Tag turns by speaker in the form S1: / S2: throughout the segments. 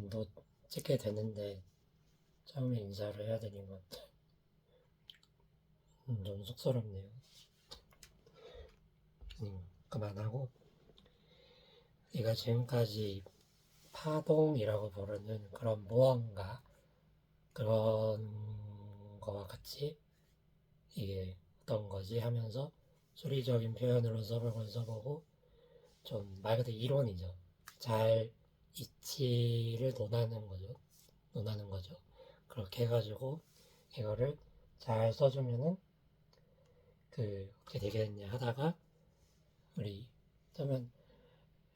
S1: 정도 찍게 되는데 처음에 인사를 해야 되는 것 같아. 좀 쑥스럽네요. 그만하고 이가 지금까지 파동이라고 부르는 그런 무언가 그런 거와 같이 이게 어떤 거지 하면서 수리적인 표현으로 써보고 좀 말 그대로 이론이죠. 잘 이치를 논하는 거죠. 그렇게 해가지고 이거를 잘 써주면은 어떻게 되겠냐 하다가 우리 그러면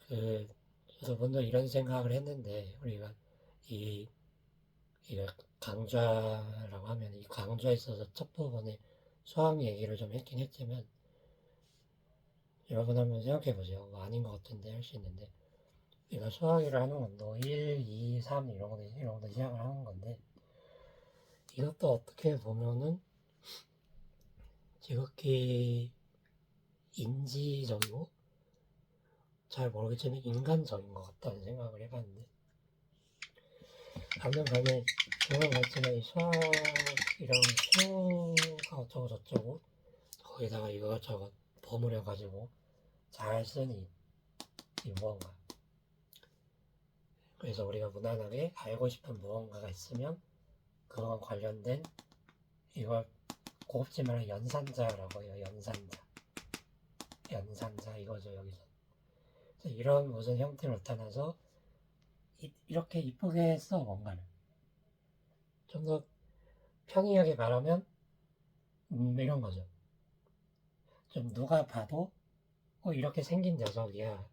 S1: 저도 먼저 이런 생각을 했는데 우리가 이 이거 강좌라고 하면 이 강좌에 있어서 첫 부분에 수학 얘기를 좀 했긴 했지만 여러분 한번 생각해 보세요. 뭐 아닌 것 같은데 할 수 있는데 우리가 수학을 하는 건도 1, 2, 3 이런 거도 시작을 하는 건데 이것도 어떻게 보면은 지극히 인지적이고 잘 모르겠지만 인간적인 것 같다는 생각을 해봤는데 아무튼 간에 그런 것 같지만 이 수학이랑 수가 어쩌고 저쩌고 거기다가 이것저것 버무려 가지고 잘 쓰니 이 무언가 그래서 우리가 무난하게 알고 싶은 무언가가 있으면 그와 관련된 이걸 고급진 말로 연산자라고 해요. 연산자 이거죠. 여기서 이런 무슨 형태로 나타나서 이렇게 이쁘게 써 뭔가를 좀 더 평이하게 말하면 이런 거죠. 좀 누가 봐도 이렇게 생긴 녀석이야.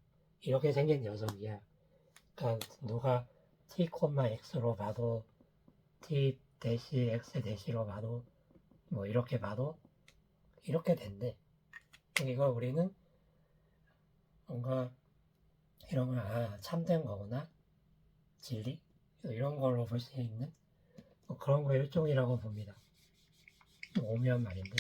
S1: 그러니까 누가 t, x로 봐도 t 대시 x 대시로 봐도 뭐 이렇게 봐도 이렇게 된대. 이걸 우리는 뭔가 이런 걸 참된 거구나 진리 이런 걸로 볼 수 있는 뭐 그런 거 일종이라고 봅니다. 좀 오묘한 말인데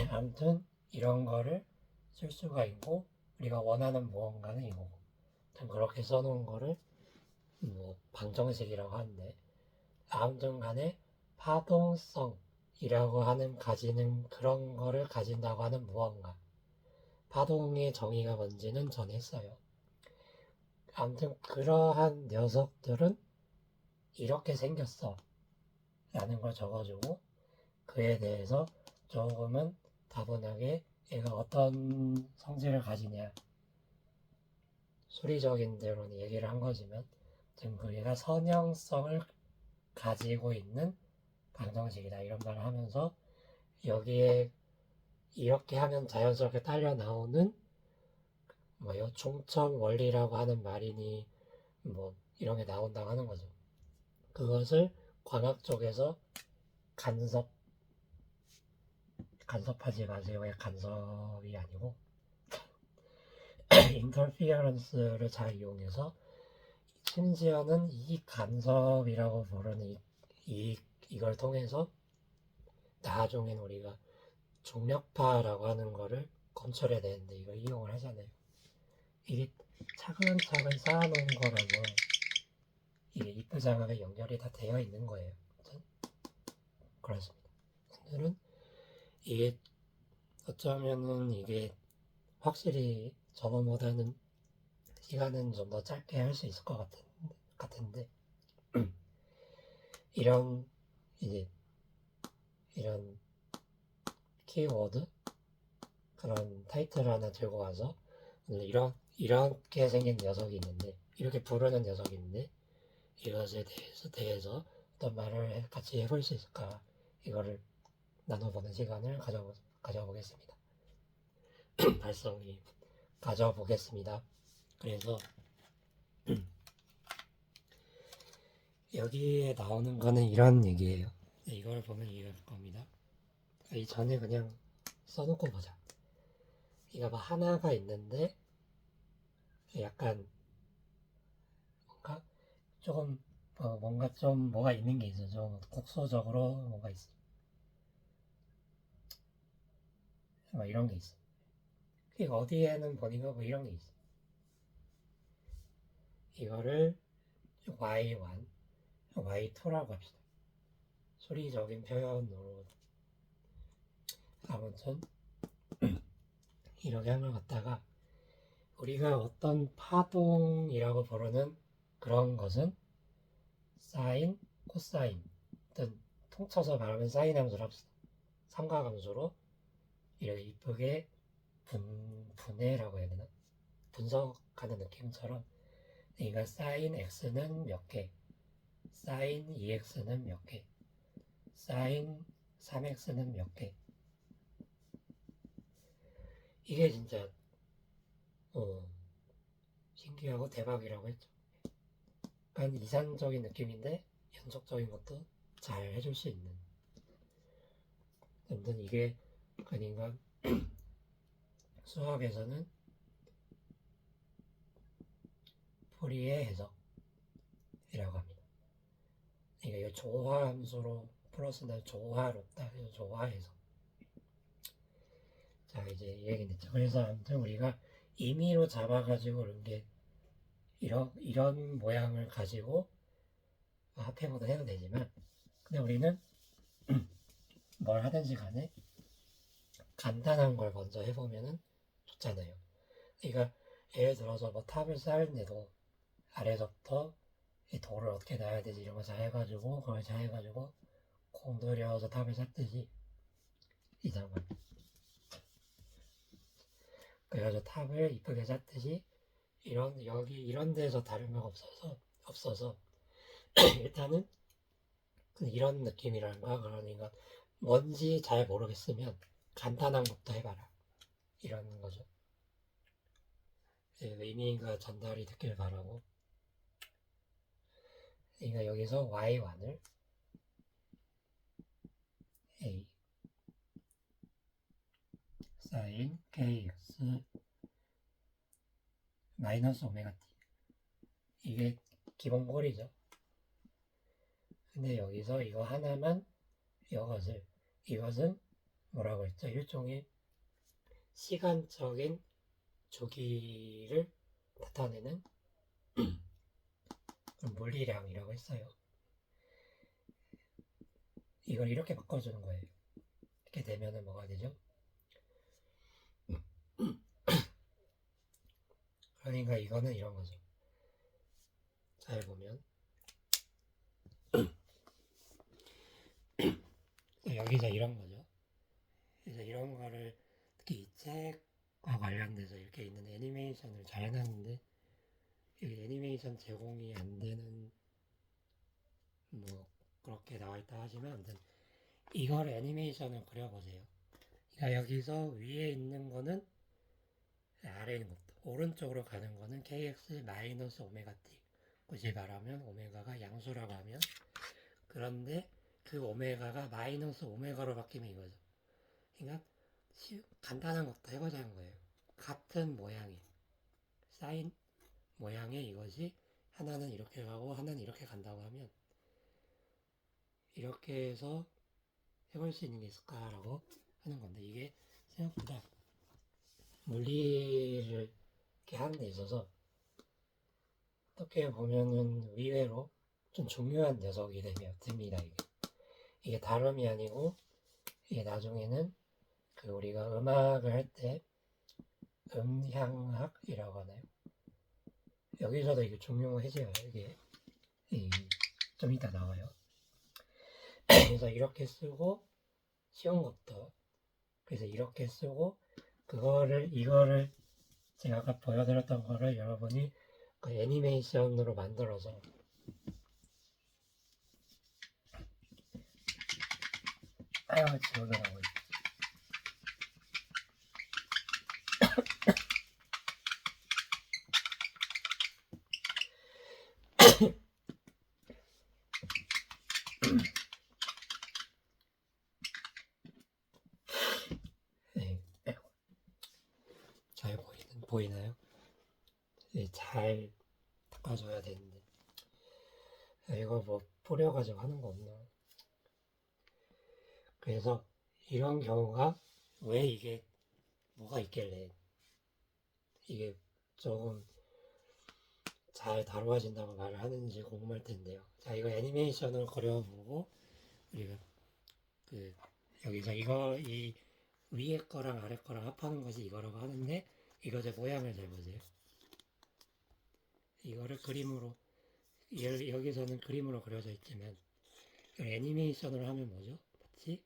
S1: 아무튼 이런 거를 쓸 수가 있고 우리가 원하는 무언가는 이거고 그렇게 써놓은 거를 뭐 방정식이라고 하는데 아무튼 간에 파동성이라고 하는 가지는 그런 거를 가진다고 하는 무언가 파동의 정의가 뭔지는 전했어요. 아무튼 그러한 녀석들은 이렇게 생겼어 라는 걸 적어주고 그에 대해서 조금은 다분하게 얘가 어떤 성질을 가지냐 수리적인 대로는 얘기를 한 거지만 지금 얘가 선형성을 가지고 있는 방정식이다 이런 말을 하면서 여기에 이렇게 하면 자연스럽게 딸려 나오는 뭐요 중점 원리라고 하는 말이니 뭐 이런 게 나온다고 하는 거죠. 그것을 광학 쪽에서 간섭하지 마세요. 간섭이 아니고 인터피어런스를 잘 이용해서 심지어는 이 간섭이라고 부르는 이걸 통해서 나중엔 우리가 중력파라고 하는 거를 건설해야 되는데 이걸 이용을 하잖아요. 이게 차근차근 쌓아놓은 거라서 이게 이프장하게 연결이 다 되어 있는 거예요. 그렇습니다. 오늘은 이게 어쩌면은 이게 확실히 저번보다는 시간은 좀 더 짧게 할 수 있을 것 같은데 이런 키워드 그런 타이틀 하나 들고 와서 이렇게 생긴 녀석이 있는데 이렇게 부르는 녀석이 있는데 이것에 대해서 어떤 말을 같이 해볼 수 있을까 이거를 나눠보는 시간을 가져보겠습니다. 발성이 가져보겠습니다. 그래서 여기에 나오는 거는 이런 얘기예요. 이걸 보면 이해할 겁니다. 이 전에 그냥 써놓고 보자. 이거 뭐 하나가 있는데 약간 뭔가 좀 뭐가 있는 게 있어. 좀 국소적으로 뭐가 있어. 막 이런 게 있어. 이거 어디에는 보니까 뭐 이런 게 있어. 이거를 y1, y2라고 합시다. 소리적인 표현으로. 아무튼 이렇게 한 걸 갖다가 우리가 어떤 파동이라고 부르는 그런 것은 사인, 코사인 등 통쳐서 말하면 사인 함수를 합시다. 삼각함수로 이렇게 이쁘게 분해라고 해야 되나? 분석하는 느낌처럼 그러니까 사인 x는 몇 개, 사인 2x는 몇 개, 사인 3x는 몇 개. 이게 진짜 신기하고 대박이라고 했죠. 약간 이상적인 느낌인데 연속적인 것도 잘 해줄 수 있는. 아무튼 이게 그러니까 수학에서는 풀이의 해석이라고 합니다. 그러니까 이거 조화함수로 플러스나 조화롭다, 조화해석. 자 이제 이 얘기 됐죠. 그래서 아무튼 우리가 임의로 잡아가지고 그런 게 이런 모양을 가지고 합해보도 해도 되지만, 근데 우리는 뭘 하든지 간에 간단한 걸 먼저 해보면은 좋잖아요. 그러니까 예를 들어서 뭐 탑을 쌓는데도 아래서부터 이 돌을 어떻게 놔야 되지 이런 거 잘 해가지고 그걸 잘 해가지고 공들여서 탑을 쌓듯이 이상한. 그래가지고 탑을 이쁘게 쌓듯이 여기 이런 데서 다른 거 없어서 일단은 이런 느낌이란가. 그러니까 뭔지 잘 모르겠으면 간단한 것도 해봐라 이런 거죠. 의미가 전달이 됐길 바라고. 그러니까 여기서 y1을 a sin kx 마이너스 오메가 t, 이게 기본 꼴이죠. 근데 여기서 이거 하나만, 이것은 뭐라고 했죠? 일종의 시간적인 주기를 나타내는 물리량이라고 했어요. 이걸 이렇게 바꿔주는 거예요. 이렇게 되면은 뭐가 되죠? 그러니까 이거는 이런 거죠. 잘 보면 여기서 이런 거죠. 그래서 이런 거를 특히 이 책과 관련돼서 이렇게 있는 애니메이션을 잘 해놨는데, 여기 애니메이션 제공이 안 되는 뭐 그렇게 나와있다 하지만, 아무튼 이걸 애니메이션을 그려보세요. 그러니까 여기서 위에 있는 거는 아래에 있는 것도, 오른쪽으로 가는 거는 kx 마이너스 오메가 t, 굳이 말하면 오메가가 양수라고 하면, 그런데 그 오메가가 마이너스 오메가로 바뀌면 이거죠. 그러니까 간단한 것도 해보자는 거예요. 같은 모양이 사인 모양의 이것이 하나는 이렇게 가고 하나는 이렇게 간다고 하면 이렇게 해서 해볼 수 있는 게 있을까라고 하는 건데, 이게 생각보다 물리를 이렇게 하는 데 있어서 어떻게 보면은 의외로 좀 중요한 녀석이 됩니다. 이게 다름이 아니고, 이게 나중에는 그 우리가 음악을 할 때 음향학이라고 하나요? 여기서도 이게 중요해져요. 이게 좀 이따 나와요. 그래서 이렇게 쓰고, 쉬운 것도 그래서 이렇게 쓰고, 이거를 제가 아까 보여드렸던 거를 여러분이 그 애니메이션으로 만들어서 지워더라고요. 네, 잘 보이나요? 네, 잘 닦아줘야 되는데 이거 뭐 뿌려가지고 하는 거 없나? 그래서 이런 경우가 왜 이게 뭐가 있길래 이게 조금 잘 다루어진다고 말을 하는지 궁금할 텐데요. 자, 이거 애니메이션을 그려보고 우리가 그 여기서 이 위에 거랑 아래 거랑 합하는 것이 이거라고 하는데 이거 제 모양을 잘 보세요. 이거를 그림으로 여기서는 그림으로 그려져 있지만 이걸 애니메이션으로 하면 뭐죠? 맞지?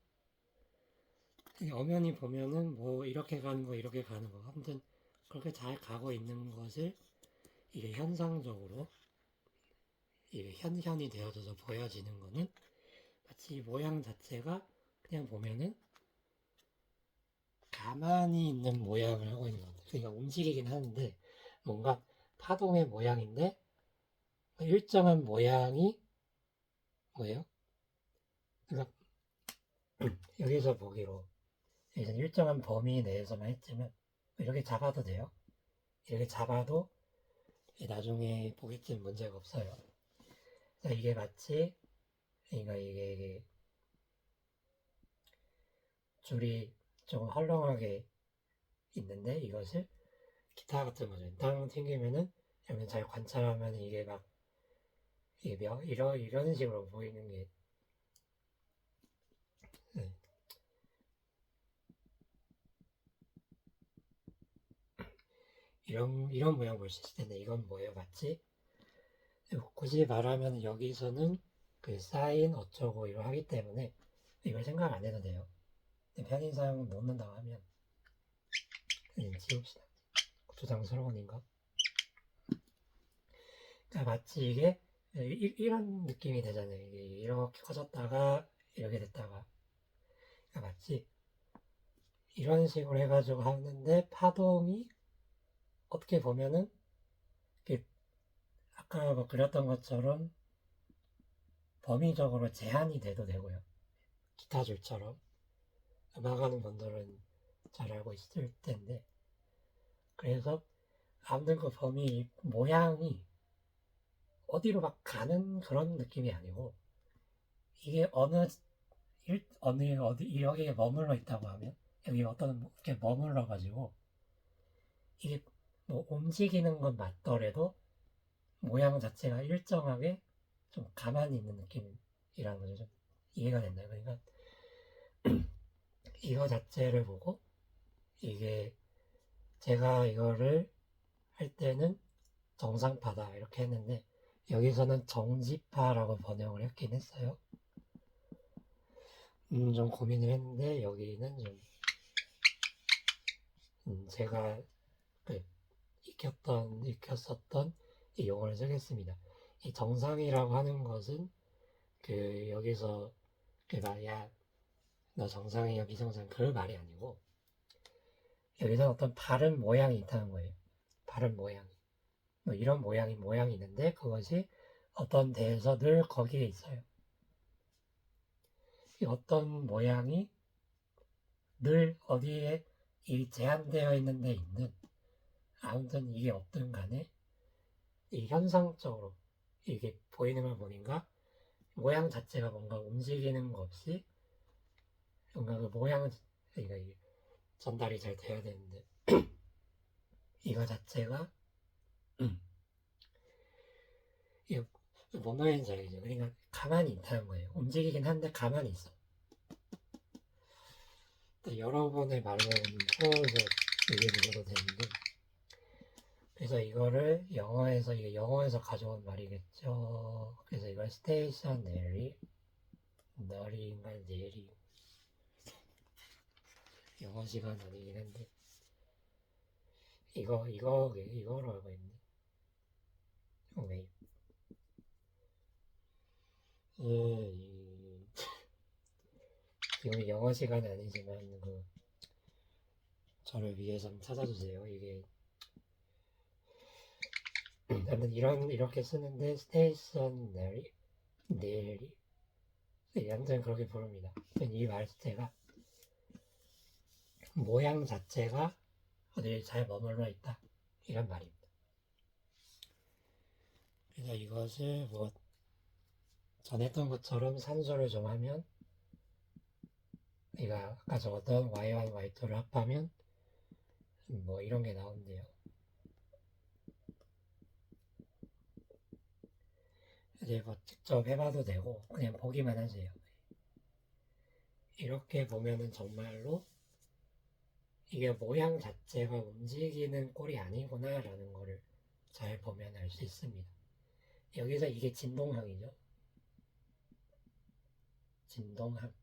S1: 엄연히 보면은 뭐 이렇게 가는 거 이렇게 가는 거 아무튼 그렇게 잘 가고 있는 것을 이게 현상적으로 이게 현현이 되어져서 보여지는 거는 마치 이 모양 자체가 그냥 보면은 가만히 있는 모양을 하고 있는 것 같아요. 그러니까 움직이긴 하는데 뭔가 파동의 모양인데 일정한 모양이 뭐예요? 그러니까 여기서 보기로 이제 일정한 범위 내에서만 했지만 이렇게 잡아도 돼요. 이렇게 잡아도 나중에 보겠지만 문제가 없어요. 이게 마치 이게 줄이 좀 헐렁하게 있는데 이것을 기타 같은 거죠. 땅 튕기면은 여러분 잘 관찰하면 이게 막 이게 이런 식으로 보이는 게 네. 이런 모양 볼 수 있을 텐데 이건 뭐예요? 맞지? 굳이 말하면 여기서는 그 사인 어쩌고 이걸 하기 때문에 이걸 생각 안 해도 돼요. 편의상 놓는다고 하면 지웁시다. 부담스러우니까. 그러니까 마치 이게 이런 느낌이 되잖아요. 이게 이렇게 커졌다가 이렇게 됐다가 그러니까 마치 이런 식으로 해가지고 하는데 파동이 어떻게 보면은 아까 뭐 그렸던 것처럼 범위적으로 제한이 돼도 되고요. 기타 줄처럼 음악하는 분들은 잘 알고 있을 텐데 그래서 아무튼 그 범위 모양이 어디로 막 가는 그런 느낌이 아니고 이게 어디 여기에 머물러 있다고 하면 여기 어떤 이렇게 머물러 가지고 이게 뭐 움직이는 건 맞더라도 모양 자체가 일정하게 좀 가만히 있는 느낌이라는 거죠. 좀 이해가 됐나요? 그러니까 이거 자체를 보고 이게 제가 이거를 할 때는 정상파다 이렇게 했는데 여기서는 정지파라고 번역을 했긴 했어요. 좀 고민을 했는데 여기는 좀 제가 그 익혔었던 이 용어를 쓰겠습니다. 이 정상이라고 하는 것은 그 여기서 그 말이야 너 정상이야 비정상 그 말이 아니고 여기서 어떤 발음 모양이 있다는 거예요. 발음 모양이 뭐 이런 모양이 있는데 그것이 어떤 데에서 늘 거기에 있어요. 이 어떤 모양이 늘 어디에 이 제한되어 있는 데 있는 아무튼 이게 없든 간에 이 현상적으로 이게 보이는 걸 보니까 모양 자체가 뭔가 움직이는 거 없이 뭔가 그 모양은 그러니까 이게 전달이 잘 돼야 되는데 이거 자체가 이게 뭔 말인지 알겠죠? 그러니까 가만히 있다는 거예요. 움직이긴 한데 가만히 있어. 여러 번의 말로 풀어서 얘기해 주셔도 되는데 그래서 이거를 이게 영어에서 가져온 말이겠죠. 그래서 이걸 스테이셔너리 너리인가 내리 영어 시간 아니긴 한데 이거로 알고 있네. 왜? 지금 영어 시간이 아니지만 저를 위해서 좀 찾아주세요. 이게 나는 이렇게 쓰는데 스테이셔너리 내리 아무튼 그렇게 부릅니다. 이 말 자체가 모양 자체가 어디 잘 머물러 있다 이런 말입니다. 그래서 이것을 뭐 전했던 것처럼 산수를 좀 하면 아까 적었던 y1, y2를 합하면 뭐 이런 게 나온대요. 이제 뭐 직접 해봐도 되고 그냥 보기만 하세요. 이렇게 보면은 정말로 이게 모양 자체가 움직이는 꼴이 아니구나 라는 거를 잘 보면 알 수 있습니다. 여기서 이게 진동항이죠. 진동항.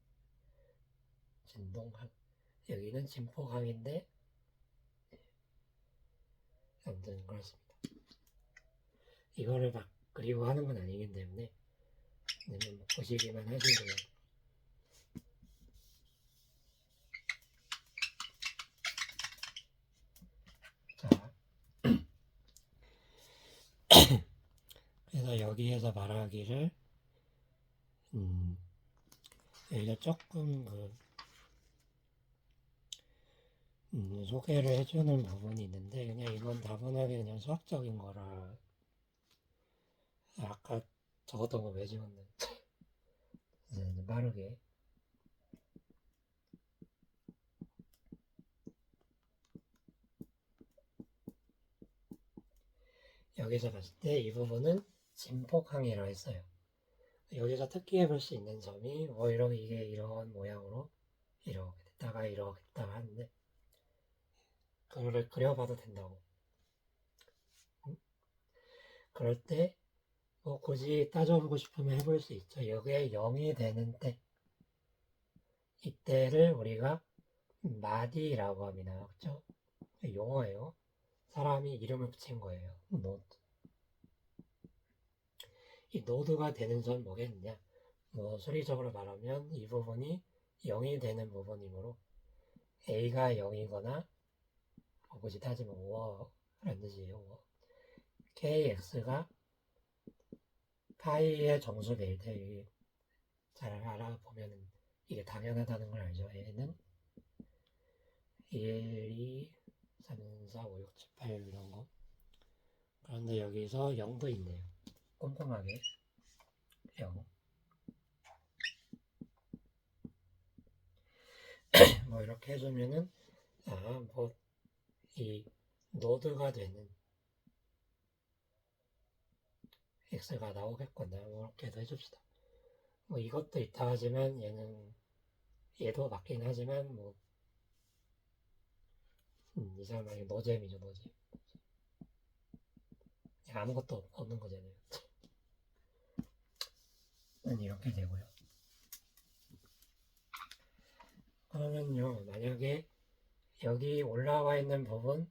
S1: 여기는 진폭항인데 아무튼 그렇습니다. 이거를 막 그리워하는 건 아니기 때문에 그냥 보시기만 하시고요. 자, 그래서 여기에서 말하기를 여기가 조금 소개를 해주는 부분이 있는데 그냥 이건 다분하게 그냥 수학적인 거라 아까 적었던 거 왜 지웠는지 빠르게 여기서 봤을 때 이 부분은 진폭항이라고 했어요. 여기서 특기해 볼 수 있는 점이 이게 이런 모양으로 이렇게 됐다가 이렇게 됐다가 하는데 그거를 그려봐도 된다고. 그럴 때 뭐 굳이 따져보고 싶으면 해볼 수 있죠. 여기에 0이 되는 때 이때를 우리가 마디라고 합니다. 그렇죠? 용어예요. 사람이 이름을 붙인 거예요. 노드. 이 노드가 되는 건 뭐겠느냐? 뭐 수리적으로 말하면 이 부분이 0이 되는 부분이므로 a가 0이거나 굳이 따지면 5라는 뜻이에요. 5. kx가 파이의 정수배일 때 잘 알아보면 이게 당연하다는 걸 알죠. 얘는 1, 2, 3, 4, 5, 6, 7, 8 이런 거. 그런데 여기서 0도 있네요. 꼼꼼하게 0. 뭐 이렇게 해주면은 뭐 이 노드가 되는 x가 나오겠거나 뭐 이렇게도 해줍시다. 뭐 이것도 있다 하지만 얘도 맞긴 하지만 뭐 이 사람이 노잼이죠. 노잼. 아무것도 없는 거잖아요. 이렇게 되고요. 그러면요, 만약에 여기 올라와 있는 부분,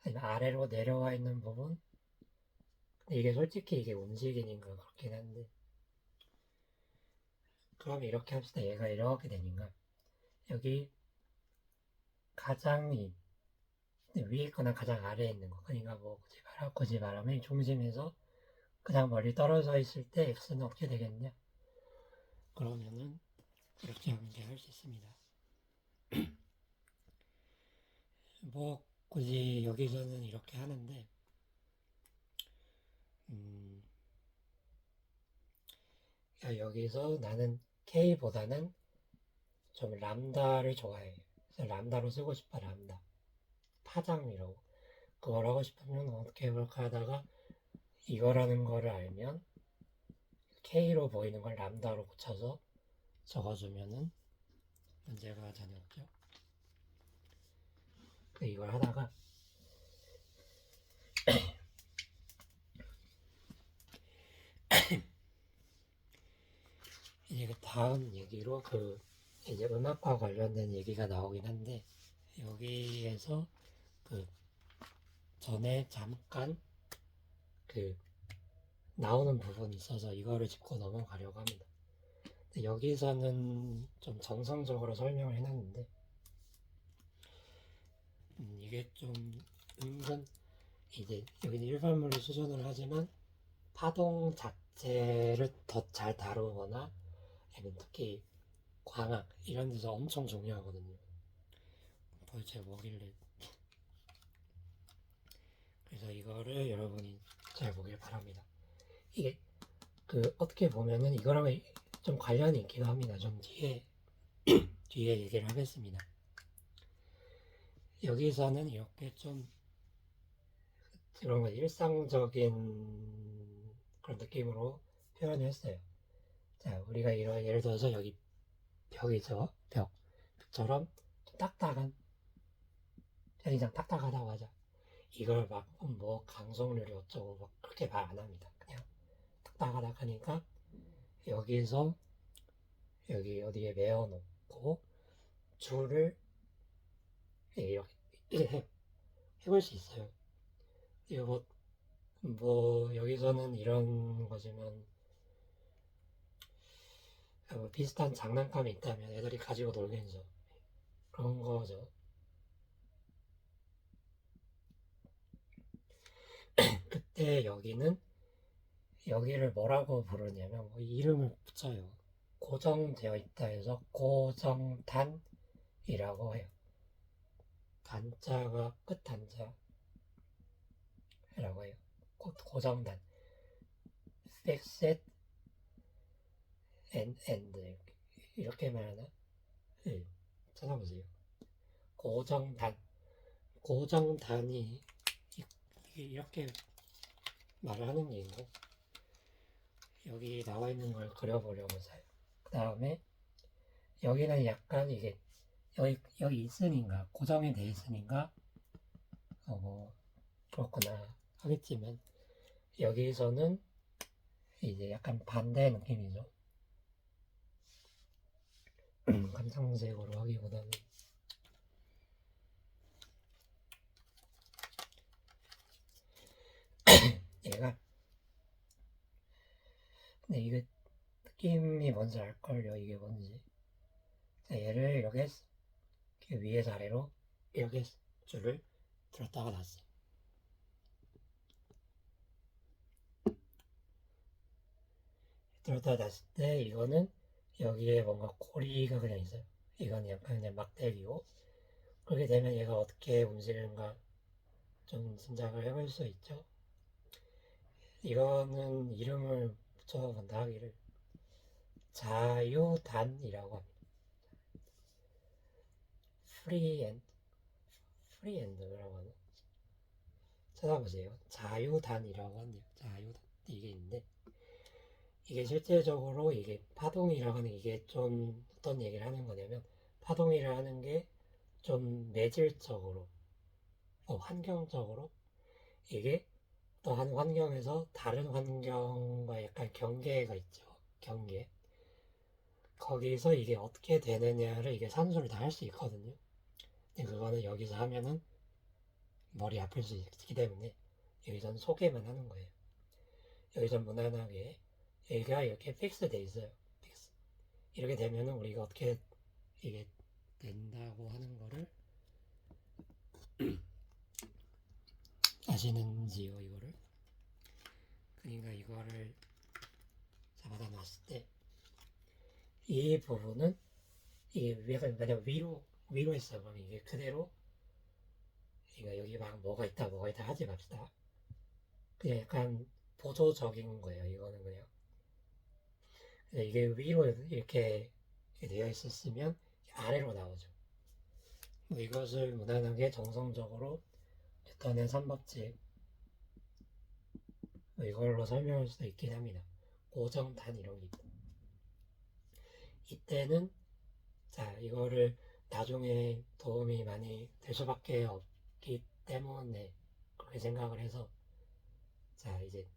S1: 아니면 아래로 내려와 있는 부분, 이게 솔직히 이게 움직이는 것 같긴 한데, 그럼 이렇게 합시다. 얘가 이렇게 되니까, 여기 가장 위에 거나 가장 아래에 있는 거, 그러니까 뭐 굳이 말하면 중심에서 그냥 멀리 떨어져 있을 때 x는 어떻게 되겠냐? 그러면은 이렇게 문제할 수 있습니다. 뭐 굳이 여기서는 이렇게 하는데 여기서 나는 K보다는 좀 람다를 좋아해. 그래서 람다로 쓰고 싶어. 람다 파장이라고. 그걸 하고 싶으면 어떻게 해볼까 하다가 이거라는 거를 알면 K로 보이는 걸 람다로 고쳐서 적어주면은 문제가 전혀 없죠. 이걸 하다가 이제 그 다음 얘기로 이제 음악과 관련된 얘기가 나오긴 한데 여기에서 전에 잠깐 나오는 부분이 있어서 이거를 짚고 넘어가려고 합니다. 여기서는 좀 정성적으로 설명을 해놨는데 이게 좀 은근 이제 여기는 일반물리 수준을 하지만 파동 자체를 더 잘 다루거나 아니면 특히 광학 이런 데서 엄청 중요하거든요. 도대체 뭐길래 그래서 이거를 여러분이 잘 보길 바랍니다. 이게 어떻게 보면은 이거랑 좀 관련이 있기도 합니다. 좀 뒤에 얘기를 하겠습니다. 여기서는 이렇게 좀 이런 거 일상적인 그런 느낌으로 표현을 했어요. 자, 우리가 이런 예를 들어서 여기 벽이죠. 벽처럼 좀 딱딱한 편의상 딱딱하다고 하자. 이걸 막 뭐 강성률이 어쩌고 막 그렇게 말 안 합니다. 그냥 딱딱하다 하니까 여기서 여기 어디에 메어놓고 줄을 이렇게 해볼 수 있어요. 이거 뭐 여기서는 이런 거지만 뭐 비슷한 장난감이 있다면 애들이 가지고 놀겠죠. 그런 거죠. 그때 여기를 뭐라고 부르냐면 뭐 이름을 붙여요. 고정되어 있다 해서 고정단이라고 해요. 단자가 끝 단자라고 해요. 고정단. fixed and 이렇게 말하나? 네, 찾아보세요. 고정단이 이렇게 말을 하는 얘기고 여기 나와 있는 걸 그려보려고 해요. 그 다음에 여기는 약간 이게 여기 있으니까 고정이 돼 있으니까 뭐 그렇구나 하겠지만 여기서는 이제 약간 반대 느낌이죠. 감상색으로 하기보다는 얘가 근데 이게 느낌이 뭔지 알걸요. 이게 뭔지. 자, 얘를 이렇게 위에서 아래로 이렇게 줄을 들었다가 놨어. 들었다가 놨을 때 이거는 여기에 뭔가 고리가 그냥 있어요. 이건 약간 그냥 막대기고 그렇게 되면 얘가 어떻게 움직이는가 좀 짐작을 해볼 수 있죠. 이거는 이름을 붙여본다 하기를 자유단이라고 합니다. 프리엔드라고 하나? 찾아보세요. 자유단이라고 한대요. 자유단 이게 있는데 이게 실제적으로 이게 파동이라고 하는 이게 좀 어떤 얘기를 하는 거냐면 파동이라 하는 게 좀 매질적으로 환경적으로 이게 또 한 환경에서 다른 환경과 약간 경계가 있죠. 경계. 거기서 이게 어떻게 되느냐를 이게 산수를 다 할 수 있거든요. 근데 그거는 여기서 하면은 머리 아플 수 있기 때문에 여기서는 소개만 하는 거예요. 여기서 무난하게 얘가 이렇게 픽스 돼 있어요. 픽스. 이렇게 되면은 우리가 어떻게 이게 된다고 하는 거를 아시는지요, 이거를? 그러니까 이거를 잡아다 놨을 때 이 부분은 이게 만약 위로 했어. 그럼 이게 그대로 그러니까 여기 막 뭐가 있다 하지 맙시다. 그냥 약간 보조적인 거예요. 이거는 그냥 이게 위로 이렇게 되어 있었으면 아래로 나오죠. 뭐 이것을 무난하게 정성적으로 뉴턴의 3법칙 뭐 이걸로 설명할 수도 있긴 합니다. 고정단 이런 게 있다. 이때는 자 이거를 나중에 도움이 많이 될 수밖에 없기 때문에 그렇게 생각을 해서 자 이제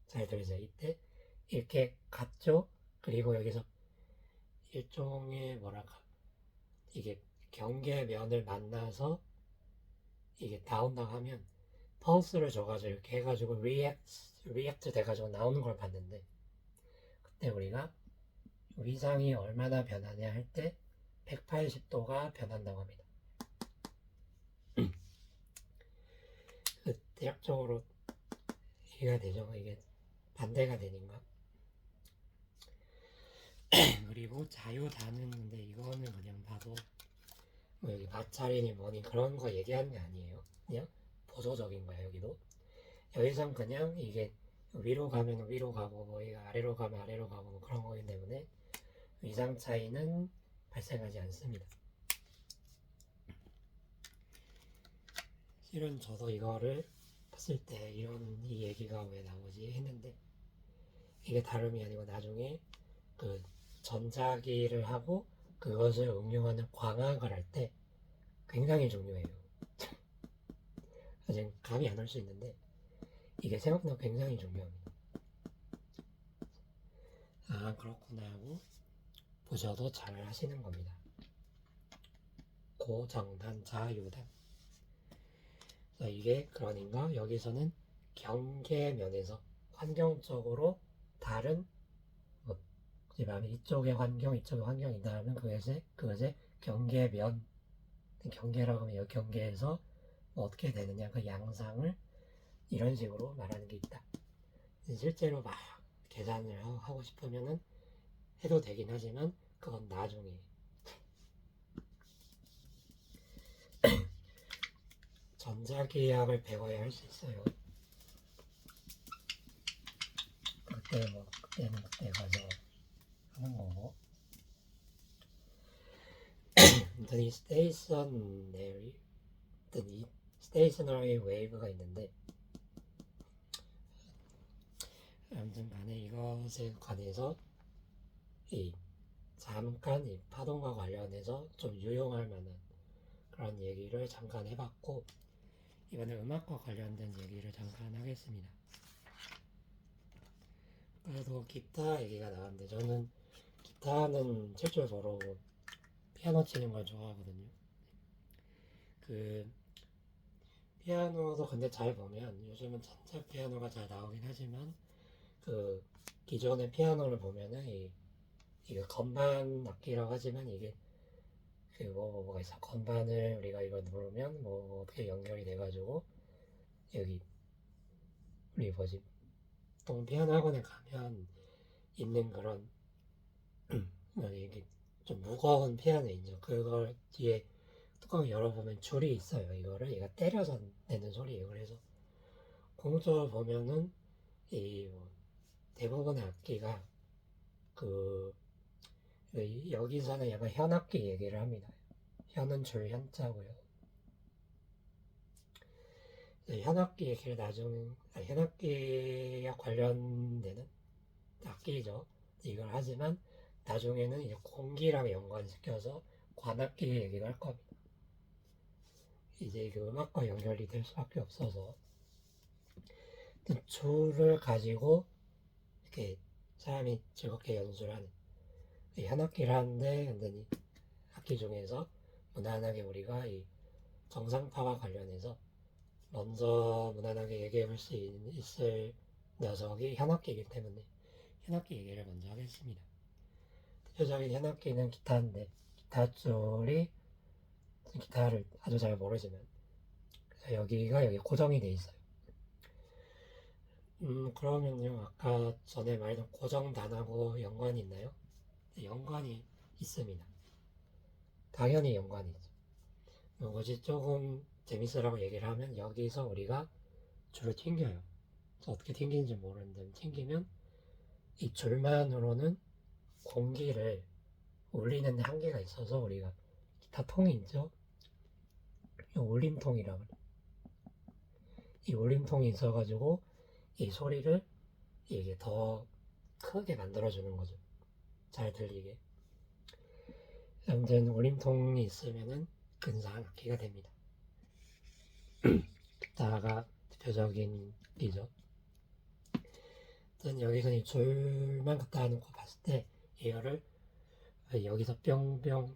S1: 잘 들으세요. 이때 이렇게 갔죠. 그리고 여기서 일종의 뭐랄까 이게 경계면을 만나서 이게 나온다고 하면 펄스를 줘가지고 이렇게 해가지고 리액트 돼가지고 나오는 걸 봤는데 그때 우리가 위상이 얼마나 변하냐 할 때 180도가 변한다고 합니다. 그 대략적으로 이해가 되죠? 이게 반대가 되니까. 그리고 자유다는 근데 이거는 그냥 봐도 뭐 여기 마찰이니 뭐니 그런 거 얘기하는 게 아니에요. 그냥 보조적인 거야 여기도. 여기선 그냥 이게 위로 가면 위로 가고 뭐 아래로 가면 아래로 가고 뭐 그런 거기 때문에 위상 차이는 발생하지 않습니다. 실은 저도 이거를 봤을 때 이 얘기가 왜 나오지 했는데 이게 다름이 아니고 나중에 그 전자기를 하고 그것을 응용하는 광학을 할 때 굉장히 중요해요. 아직 감이 안 올 수 있는데 이게 생각보다 굉장히 중요합니다. 아 그렇구나 하고 보셔도 잘 하시는 겁니다. 고정단, 자유단. 이게 그러니까 여기서는 경계면에서 환경적으로 다른 뭐, 이쪽의 환경, 이쪽의 환경이다 하면 그것의 경계면, 경계라고 하면 여기 경계에서 뭐 어떻게 되느냐 그 양상을 이런 식으로 말하는 게 있다. 실제로 막 계산을 하고 싶으면은 해도 되긴 하지만 그건 나중에 전자기학을 배워야 할 수 있어요. 그때는 그때 가서 하는 거고. 아무튼 이 스테이셔너리 웨이브가 있는데 아무튼 간에 이것에 관해서 잠깐 이 파동과 관련해서 좀 유용할 만한 그런 얘기를 잠깐 해봤고 이번에 음악과 관련된 얘기를 잠깐 하겠습니다. 그래도 기타 얘기가 나왔는데 저는 기타는 칠 줄 모르고 피아노 치는 걸 좋아하거든요. 그 피아노도 근데 잘 보면 요즘은 전자 피아노가 잘 나오긴 하지만 그 기존의 피아노를 보면은 이게 건반 악기라고 하지만 이게 그 뭐가 있어 건반을 우리가 이거 누르면 뭐 어떻게 연결이 돼가지고 여기 우리 뭐지 피아노 학원에 가면 있는 그런 이게 좀 무거운 피아노 있죠. 그걸 뒤에 뚜껑을 열어보면 줄이 있어요. 이거를 얘가 때려서 내는 소리예요. 그래서 공적으로 보면은 뭐 대부분의 악기가 그 여기서는 약간 현악기 얘기를 합니다. 현은 줄 현자고요. 현악기 얘기를 현악기와 관련되는 악기죠. 이걸 하지만 나중에는 이제 공기랑 연관시켜서 관악기 얘기를 할 겁니다. 이제 그 음악과 연결이 될 수밖에 없어서 줄을 가지고 이렇게 사람이 즐겁게 연주를 하는 현악기를 하는데 완전히 악기 중에서 무난하게 우리가 이 정상파와 관련해서 먼저 무난하게 얘기해 볼 수 있을 녀석이 현악기이기 때문에 현악기 얘기를 먼저 하겠습니다. 대표적인 현악기는 기타인데 기타 줄이 기타를 아주 잘 모르지만 여기가 여기 고정이 돼 있어요. 그러면요 아까 전에 말했던 고정단하고 연관이 있나요? 연관이 있습니다. 당연히 연관이 있죠. 뭐지 조금 재밌으라고 얘기를 하면 여기서 우리가 줄을 튕겨요. 어떻게 튕기는지 모르는데 튕기면 이 줄만으로는 공기를 올리는 데 한계가 있어서 우리가 기타 통이 있죠. 이 올림통이라고 그래. 이 올림통이 있어가지고 이 소리를 이게 더 크게 만들어주는 거죠. 잘 들리게. 아무튼 올림통이 있으면은 근사한 악기가 됩니다. 기타가 대표적인 기죠. 여기서 이 줄만 갖다 놓고 봤을 때 이거를 여기서 뿅뿅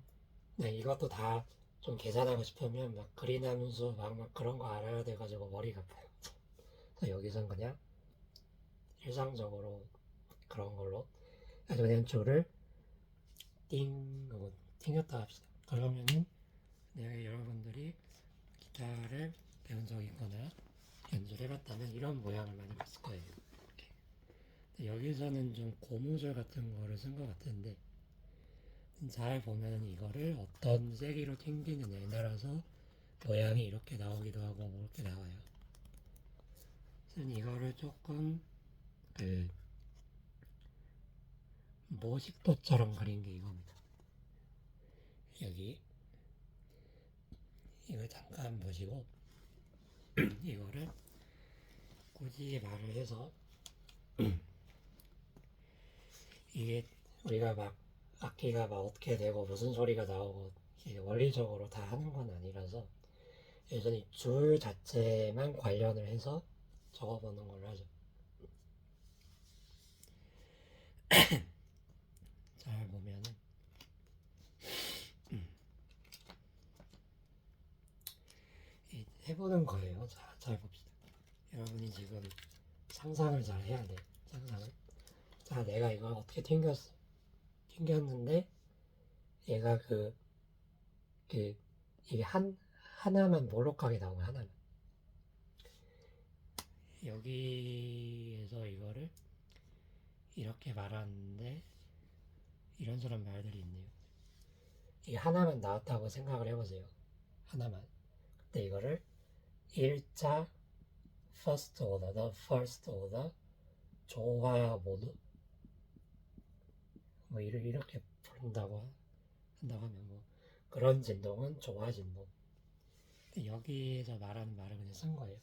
S1: 이것도 다 좀 계산하고 싶으면 막 그린 함수 막 그런 거 알아야 돼가지고 머리가 아파요. 그래서 여기선 그냥 일상적으로 그런 걸로 아주 그냥 줄을 띵 하고 튕겼다 합시다. 그러면은 내가 여러분들이 기타를 배운 적 있거나 연주를 해봤다면 이런 모양을 많이 봤을 거예요. 이렇게. 여기서는 좀 고무줄 같은 거를 쓴 것 같은데 잘 보면 이거를 어떤 세기로 튕기느냐에 따라서 모양이 이렇게 나오기도 하고 뭐 이렇게 나와요. 그래서 이거를 조금 그 모식도처럼 그린 게 이겁니다. 여기 이걸 잠깐 보시고 이거를 굳이 말을 해서 이게 우리가 막 악기가 막 어떻게 되고 무슨 소리가 나오고 이게 원리적으로 다 하는 건 아니라서 예전에 줄 자체만 관련을 해서 적어보는 걸로 하죠. 잘 보면은 해보는 거예요. 자, 잘 봅시다. 여러분이 지금 상상을 잘 해야 돼. 상상을. 자, 내가 이걸 어떻게 튕겼어? 튕겼는데 얘가 이게 하나만 몰록하게 나오면 하나만. 여기에서 이거를 이렇게 말하는데 이런 사람 말들이 있네요. 이게 하나만 나왔다고 생각을 해보세요. 하나만. 근데 이거를 1차 first order, the first order 조화 모드 뭐 이렇게 부른다고 한다고 하면 뭐 그런 진동은 조화 진동. 여기에서 말하는 말을 그냥 쓴 거예요.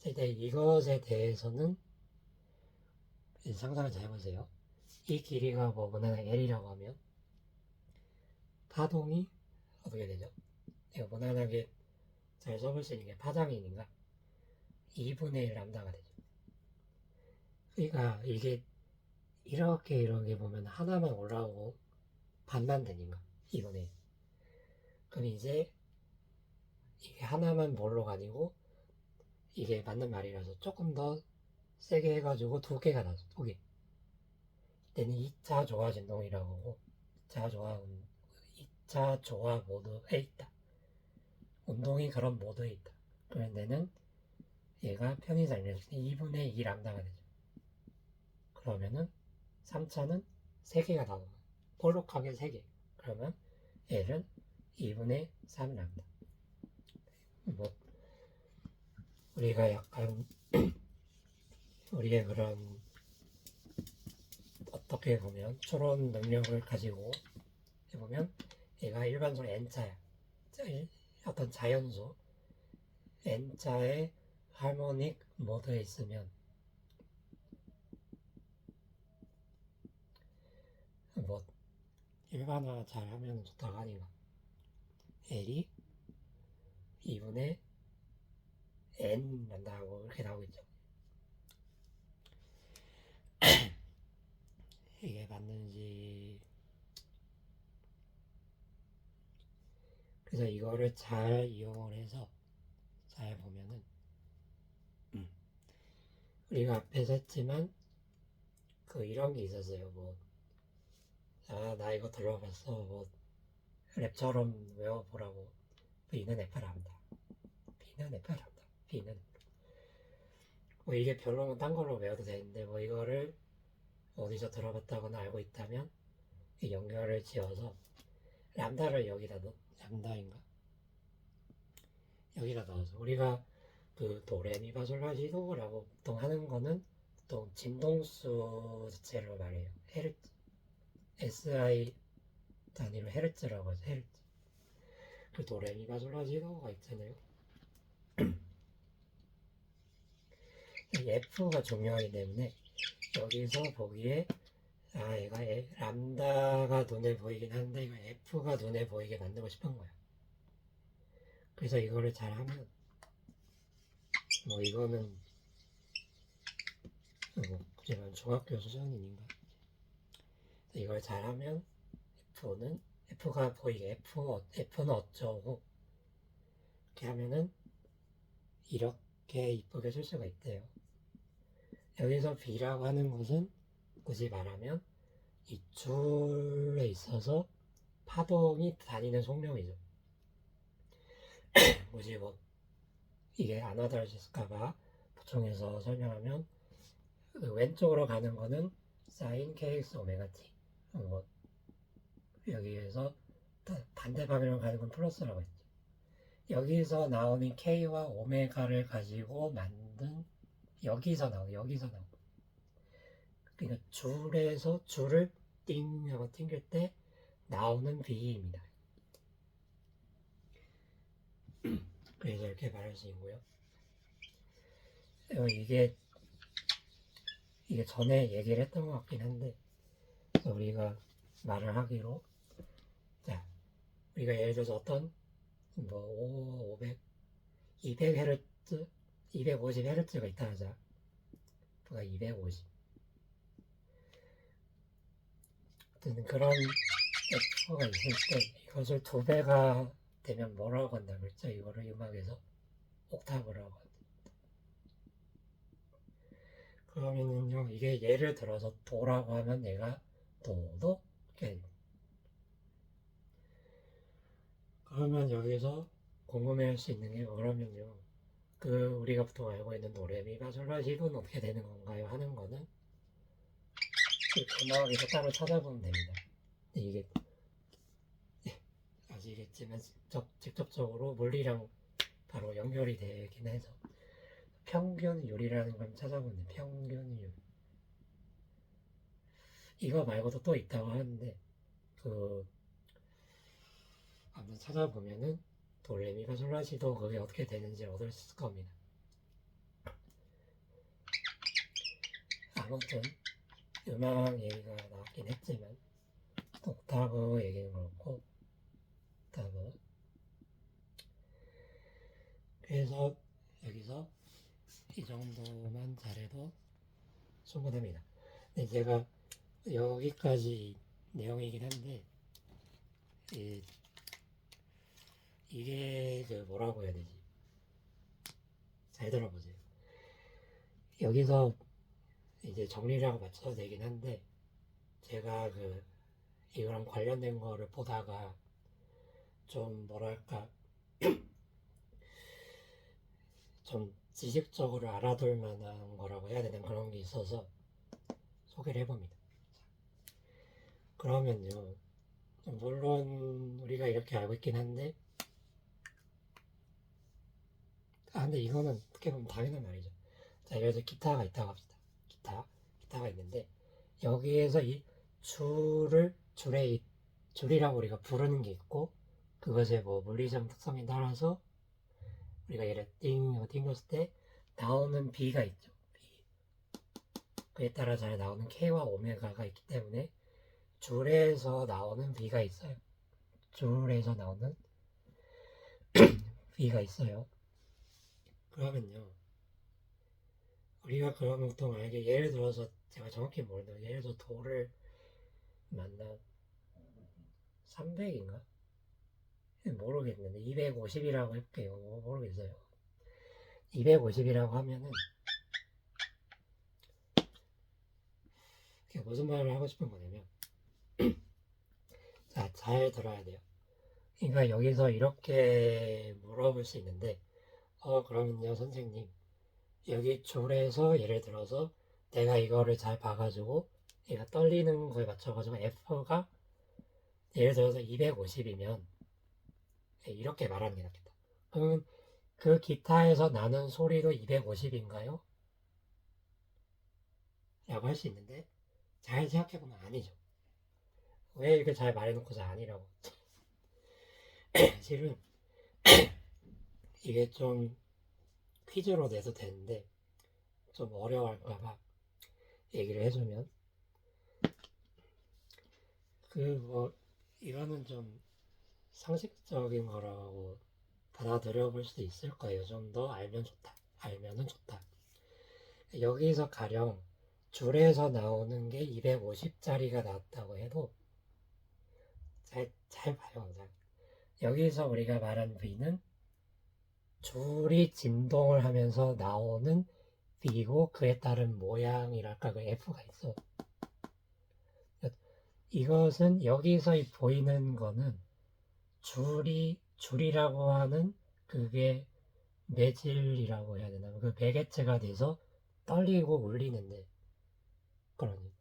S1: 근데 이것에 대해서는 상상을 잘 해보세요. 이 길이가 뭐보다 L이라고 하면 파동이 어떻게 되죠? 내가 무난하게 잘 써볼 수 있는 게 파장이니까 2분의 1 람다가 되죠. 그러니까 이게 이렇게 보면 하나만 올라오고 반만 되니까 2분의 1. 그럼 이제 이게 하나만 몰로가 아니고 이게 맞는 말이라서 조금 더 세게 해가지고 두 개가 나죠. 두 개. 이때는 2차 조화 진동이라고 하고 2차 조화 모드에 있다. 운동이 그런 모드에 있다. 그러면 얘는 얘가 편의상 2분의 2 람다가 되죠. 그러면은 3차는 3개가 나오는 거야. 볼록하게 3개. 그러면 얘는 2분의 3 람다. 뭐 우리가 약간 우리의 그런 어떻게 보면 추론 능력을 가지고 해보면 얘가 일반적으로 n자야. 어떤 자연수 n자의 하모닉 모드에 있으면 뭐 일반화 잘 하면 좋다가 아닌가. L이 2분의 n 난다고 이렇게 나오고 있죠. 이게 맞는지. 그래서 이거를 잘 이용을 해서 잘 보면은 우리가 앞에서 했지만 이런 게 있었어요. 나 이거 들어봤어. 랩처럼 외워보라고. B는 F를 한다. B는 F를 한다. B는 F. 이게 별로면 딴 걸로 외워도 되는데 이거를 어디서 들어봤다거나 알고 있다면 연결을 지어서 람다를 여기다 람다인가? 여기다 넣어서 우리가 도레미파솔라시도라고 보통 하는 거는 보통 진동수 자체로 말해요. 헤르츠, SI 단위로 헤르츠라고 하죠. 헤르츠. 도레미파솔라시도가 있잖아요. F가 중요하기 때문에 여기서 보기에 얘가 람다가 눈에 보이긴 한데 이거 F가 눈에 보이게 만들고 싶은 거야. 그래서 이거를 잘하면 이거는 그냥 중학교 수준인가. 이걸 잘하면 F가 보이게 F는 어쩌고 이렇게 하면은 이렇게 이쁘게 쓸 수가 있대요. 여기서 B라고 하는 것은 굳이 말하면 이 줄에 있어서 파동이 다니는 속력이죠. 굳이 이게 안 와닿으실까봐 보충해서 설명하면 왼쪽으로 가는 거는 sin kx 오메가 t. 여기에서 반대 방향으로 가는 건 플러스라고 했죠. 여기서 나오는 k와 오메가를 가지고 만든 여기서 나오고 그러니까 줄을 띵 하고 튕길 때 나오는 B입니다. 그래서 이렇게 말할 수 있고요. 이게 전에 얘기를 했던 것 같긴 한데 그래서 우리가 말을 하기로, 자, 우리가 예를 들어서 어떤 뭐 500, 200Hz, 250Hz가 있다 하자. 그가 250. 어떤 그런 F가 있을 때 이것을 2배가 되면 뭐라고 한다 그랬죠? 이거를 음악에서 옥타브라고 한다. 그러면은요, 이게 예를 들어서 도라고 하면 얘가 도도 이렇게. 그러면 여기서 궁금해할 수 있는 게 그러면요, 그 우리가 보통 알고 있는 도레미파솔라시도는 어떻게 되는 건가요? 하는 거는 음악에서 따로 찾아보면 됩니다. 이게 아시겠지만 직접적으로 물리랑 바로 연결이 되긴 해서 평균율이라는 걸 찾아보면 평균율 이거 말고도 또 있다고 하는데 그 한번 찾아보면은 도레미파솔라시도 그게 어떻게 되는지 얻을 수 있을 겁니다. 아무튼 음악 얘기가 나왔긴 했지만 옥타브 얘기는 그렇고 옥타브 그래서 여기서 이 정도만 잘해도 충분합니다. 근데 제가 여기까지 내용이긴 한데 이게 그 뭐라고 해야 되지? 잘 들어보세요. 여기서 이제 정리라고 맞춰도 되긴 한데 제가 그 이거랑 관련된 거를 보다가 좀 뭐랄까 좀 지식적으로 알아둘 만한 거라고 해야 되는 그런 게 있어서 소개를 해봅니다. 그러면요, 물론 우리가 이렇게 알고 있긴 한데 근데 이거는 어떻게 보면 당연한 말이죠. 자, 예를 들어 기타가 있다고 합시다. 기타가 있는데 여기에서 이 줄이라고 우리가 부르는 게 있고 그것의 뭐 물리적 특성에 따라서 우리가 예를 띵겼을 때 나오는 B가 있죠. 그에 따라 잘 나오는 K와 오메가가 있기 때문에 줄에서 나오는 B가 있어요. 줄에서 나오는 B가 있어요. 그러면요, 우리가 그러면 보통 만약에 예를 들어서 제가 정확히 모르는데 예를 들어서 도를 만나 300인가? 모르겠는데 250이라고 해볼게요. 모르겠어요. 250이라고 하면은 무슨 말을 하고 싶은 거냐면 자, 잘 들어야 돼요. 그러니까 여기서 이렇게 물어볼 수 있는데 그러면요 선생님 여기 줄에서 예를 들어서 내가 이거를 잘 봐가지고 얘가 떨리는 거에 맞춰가지고 F가 예를 들어서 250이면 이렇게 말하는 게 낫겠다. 그러면 그 기타에서 나는 소리도 250인가요? 라고 할 수 있는데 잘 생각해보면 아니죠. 왜 이렇게 잘 말해놓고서 아니라고. 실은 이게 좀 퀴즈로 내도 되는데 좀 어려워할까봐 얘기를 해주면 뭐 이거는 좀 상식적인 거라고 받아들여 볼 수도 있을 거예요. 좀 더 알면은 좋다. 여기서 가령 줄에서 나오는 게 250짜리가 나왔다고 해도 잘 봐요. 여기서 우리가 말한 V는 줄이 진동을 하면서 나오는 V고 그에 따른 모양이랄까 그 F가 있어. 이것은 여기서 보이는 거는 줄이라고 하는 그게 매질이라고 해야 되나 그 매개체가 돼서 떨리고 울리는데 그러니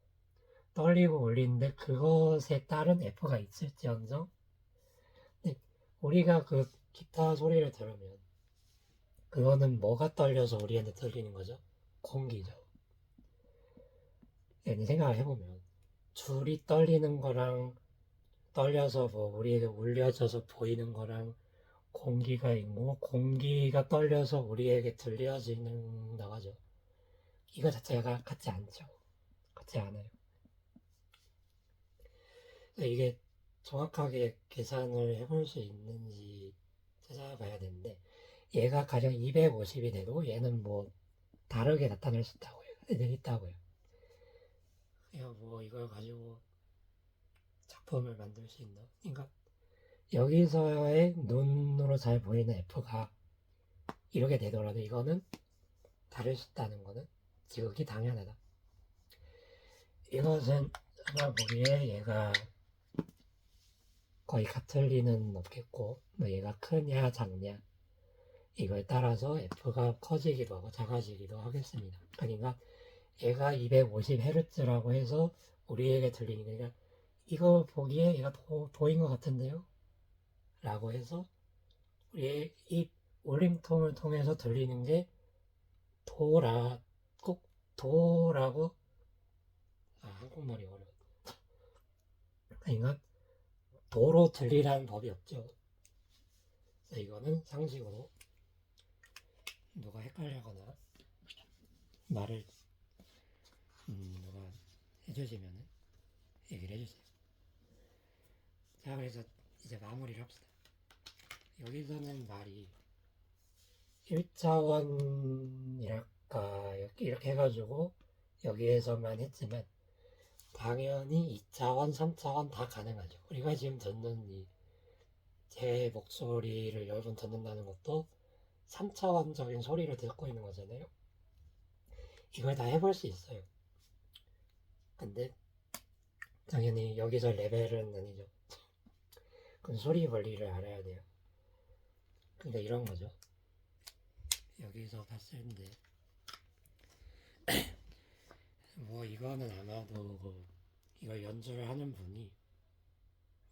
S1: 떨리고 울리는데 그것에 따른 F가 있을지언정 우리가 그 기타 소리를 들으면 그거는 뭐가 떨려서 우리한테 들리는 거죠? 공기죠. 생각을 해보면 줄이 떨리는 거랑 떨려서 뭐 우리에게 울려져서 보이는 거랑 공기가 있고 공기가 떨려서 우리에게 들려지는 나가죠. 이거 자체가 같지 않죠. 같지 않아요. 이게 정확하게 계산을 해볼 수 있는지 찾아봐야 되는데 얘가 가령 250이 돼도 얘는 뭐 다르게 나타낼 수 있다고요. 그냥 뭐 이걸 가지고 작품을 만들 수 있나? 그러니까 여기서의 눈으로 잘 보이는 F가 이렇게 되더라도 이거는 다를 수 있다는 거는 지극히 당연하다. 이것은 아마 보기에 얘가 거의 같을 리는 없겠고 뭐 얘가 크냐 작냐 이거에 따라서 F가 커지기도 하고 작아지기도 하겠습니다. 그러니까 얘가 250Hz라고 해서 우리에게 들리니까 그러니까 이거 보기에 얘가 도인 것 같은데요? 라고 해서 우리의 이 울림통을 통해서 들리는 게 꼭 도라고 한국말이 어려워. 그러니까 도로 들리라는 법이 없죠. 그래서 이거는 상식으로 누가 헷갈려거나 말을 누가 해주시면 얘기를 해주세요. 자, 그래서 이제 마무리를 합시다. 여기서는 말이 1차원이랄까 이렇게 해가지고 여기에서만 했지만 당연히 2차원, 3차원 다 가능하죠. 우리가 지금 듣는 제 목소리를 여러분 듣는다는 것도 3차원적인 소리를 듣고 있는 거잖아요. 이걸 다 해볼 수 있어요. 근데 당연히 여기서 레벨은 아니죠. 그건 소리 원리를 알아야 돼요. 그러니까 이런 거죠. 여기서 봤을 때 뭐 이거는 아마도 이걸 연주를 하는 분이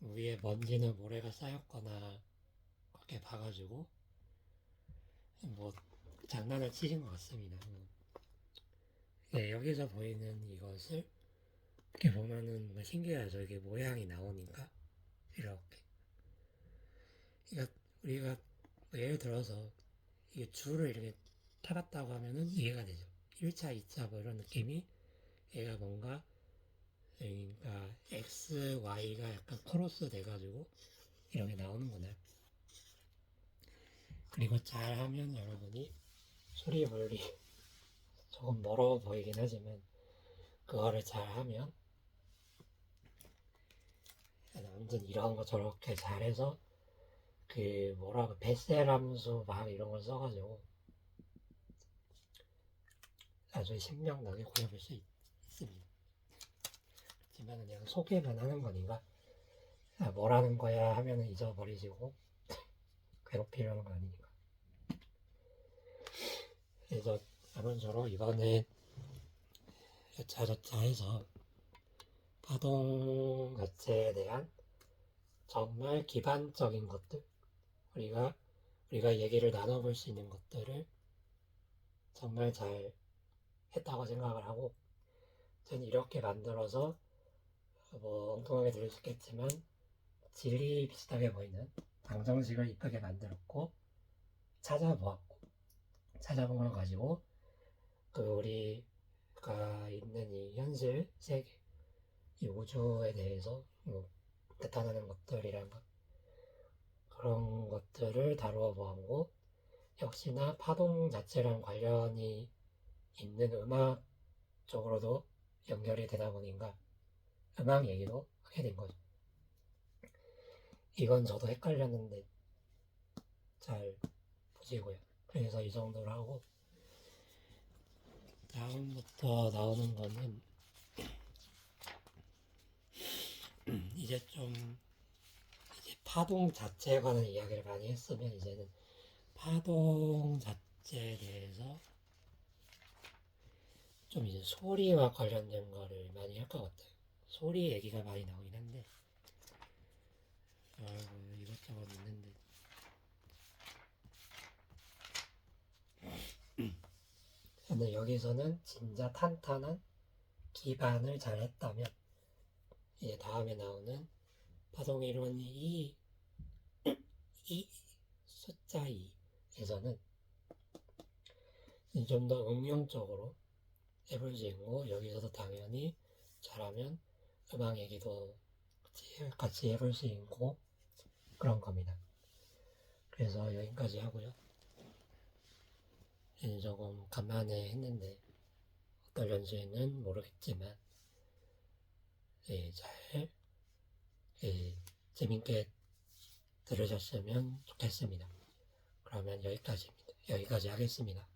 S1: 위에 먼지나 모래가 쌓였거나 그렇게 봐가지고 뭐 장난을 치신 것 같습니다. 네, 여기서 보이는 이것을 이렇게 보면은 뭐 신기하죠. 이게 모양이 나오니까 이렇게. 그러니까 우리가 뭐 예를 들어서 이게 줄을 이렇게 타봤다고 하면은 이해가 되죠. 1차, 2차 뭐 이런 느낌이 얘가 뭔가 그러니까 X, Y가 약간 크로스 돼가지고 이렇게 나오는구나. 그리고 잘하면 여러분이 소리 원리 조금 멀어 보이긴 하지만 그거를 잘하면 아무튼 이런 거 저렇게 잘해서 그 뭐라고 베셀 함수 막 이런 걸 써가지고 아주 신명나게 고려볼 수 있습니다. 하지만 그냥 소개만 하는 거니까 뭐라는 거야 하면은 잊어버리시고 괴롭히려는 거 아니니까. 그래서 아무쪼록 이번에 여차저차 해서 파동 자체에 대한 정말 기반적인 것들 우리가 얘기를 나눠볼 수 있는 것들을 정말 잘 했다고 생각을 하고 저는 이렇게 만들어서 뭐 엉뚱하게 들릴 수 있겠지만 질이 비슷하게 보이는 방정식을 이쁘게 만들었고 찾아본 걸 가지고 그 우리가 있는 이 현실 세계 이 우주에 대해서 뭐 나타나는 것들이란가 그런 것들을 다루어 보았고 역시나 파동 자체랑 관련이 있는 음악 쪽으로도 연결이 되다 보니까 음악 얘기도 하게 된 거죠. 이건 저도 헷갈렸는데 잘 보시고요. 그래서 이 정도로 하고 다음부터 나오는 거는 이제 파동 자체에 관한 이야기를 많이 했으면 이제는 파동 자체에 대해서 좀 이제 소리와 관련된 거를 많이 할 것 같아요. 소리 얘기가 많이 나오긴 한데 이것저것 있는데 근데 여기서는 진짜 탄탄한 기반을 잘 했다면 이제 다음에 나오는 파동 이론이 이 숫자 2에서는 좀 더 응용적으로 해볼 수 있고 여기서도 당연히 잘하면 음악 얘기도 같이 해볼 수 있고 그런 겁니다. 그래서 여기까지 하고요. 조금 간만에 했는데 어떨런지는 모르겠지만 잘 재밌게 들으셨으면 좋겠습니다. 그러면 여기까지 하겠습니다.